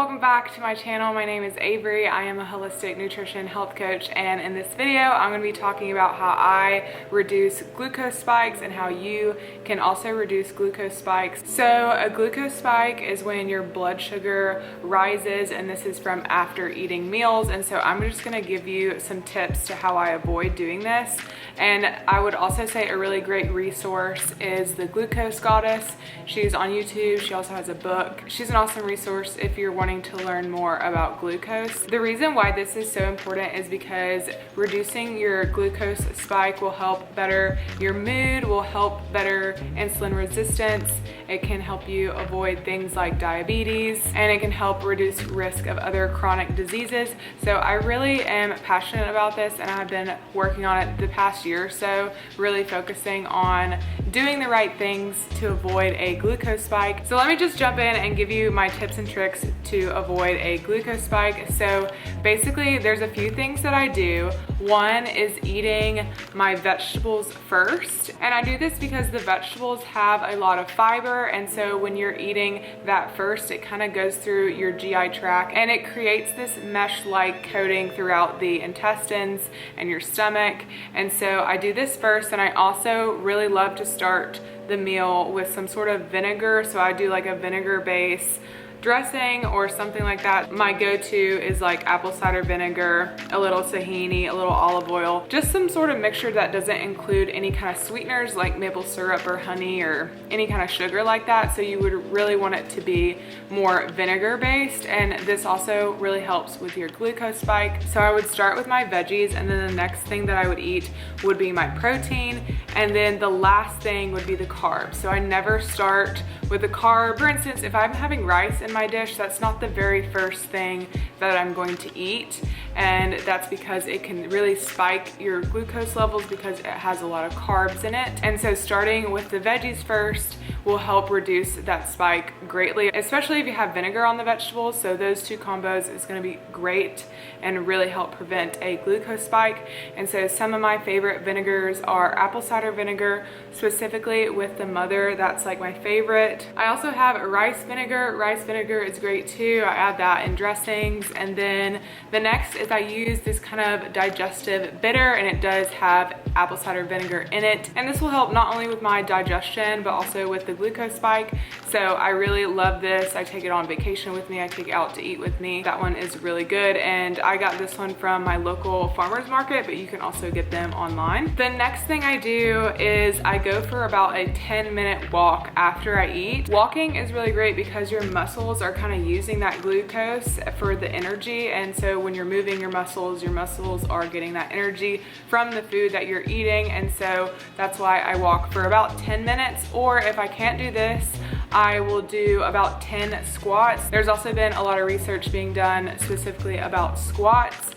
welcome back to my channel. My name is Avery. I am a holistic nutrition health coach, and in this video I'm going to be talking about how I reduce glucose spikes and how you can also reduce glucose spikes. So a glucose spike is when your blood sugar rises, and this is from after eating meals, and so I'm just going to give you some tips to how I avoid doing this. And I would also say a really great resource is the Glucose Goddess. She's on YouTube. She also has a book. She's an awesome resource if you're wanting to learn more about glucose. The reason why this is so important is because reducing your glucose spike will help better your mood, will help better insulin resistance. It can help you avoid things like diabetes, and it can help reduce risk of other chronic diseases. So I really am passionate about this, and I've been working on it the past year or so, really focusing on doing the right things to avoid a glucose spike. So let me just jump in and give you my tips and tricks to avoid a glucose spike. So basically there's a few things that I do. One is eating my vegetables first, and I do this because the vegetables have a lot of fiber, and so when you're eating that first, it kind of goes through your GI tract and it creates this mesh-like coating throughout the intestines and your stomach. And so I do this first, and I also really love to start the meal with some sort of vinegar. So I do like a vinegar base dressing or something like that. My go-to is like apple cider vinegar, a little tahini, a little olive oil, just some sort of mixture that doesn't include any kind of sweeteners like maple syrup or honey or any kind of sugar like that. So you would really want it to be more vinegar based, and this also really helps with your glucose spike. So I would start with my veggies, and then the next thing that I would eat would be my protein, and then the last thing would be the carbs. So I never start with the carb. For instance, if I'm having rice in my dish, that's not the very first thing that I'm going to eat, and that's because it can really spike your glucose levels because it has a lot of carbs in it. And so starting with the veggies first will help reduce that spike greatly, especially if you have vinegar on the vegetables. So those two combos is going to be great and really help prevent a glucose spike. And so some of my favorite vinegars are apple cider vinegar, specifically with the Mother. That's like my favorite. I also have rice vinegar. Rice vinegar is great too. I add that in dressings. And then the next is I use this kind of digestive bitter, and it does have apple cider vinegar in it. And this will help not only with my digestion, but also with the glucose spike. So I really love this. I take it on vacation with me. I take it out to eat with me. That one is really good. And I got this one from my local farmer's market, but you can also get them online. The next thing I do is I go for about a 10-minute walk after I eat. Walking is really great because your muscles are kind of using that glucose for the energy. And so when you're moving your muscles are getting that energy from the food that you're eating. And so that's why I walk for about 10 minutes. Or if I can't do this, I will do about 10 squats. There's also been a lot of research being done specifically about squats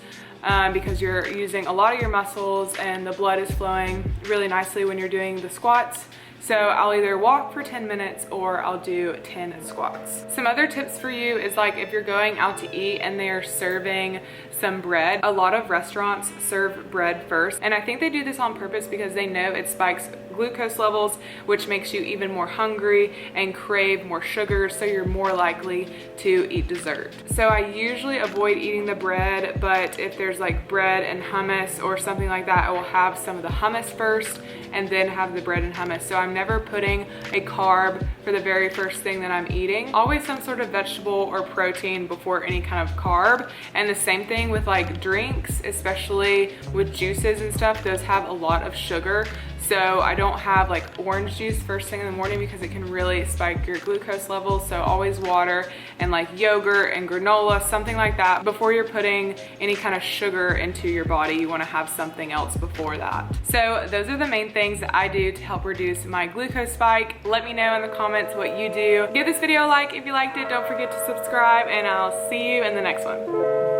because you're using a lot of your muscles and the blood is flowing really nicely when you're doing the squats. So I'll either walk for 10 minutes or I'll do 10 squats. Some other tips for you is like if you're going out to eat and they're serving some bread. A lot of restaurants serve bread first, and I think they do this on purpose because they know it spikes glucose levels, which makes you even more hungry and crave more sugar, so you're more likely to eat dessert. So I usually avoid eating the bread, but if there's like bread and hummus or something like that, I will have some of the hummus first and then have the bread and hummus. So I'm never putting a carb for the very first thing that I'm eating. Always some sort of vegetable or protein before any kind of carb. And the same thing with like drinks, especially with juices and stuff. Those have a lot of sugar. So I don't have like orange juice first thing in the morning because it can really spike your glucose levels. So always water and like yogurt and granola, something like that. Before you're putting any kind of sugar into your body, you want to have something else before that. So those are the main things that I do to help reduce my glucose spike. Let me know in the comments what you do. Give this video a like if you liked it. Don't forget to subscribe, and I'll see you in the next one.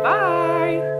Bye.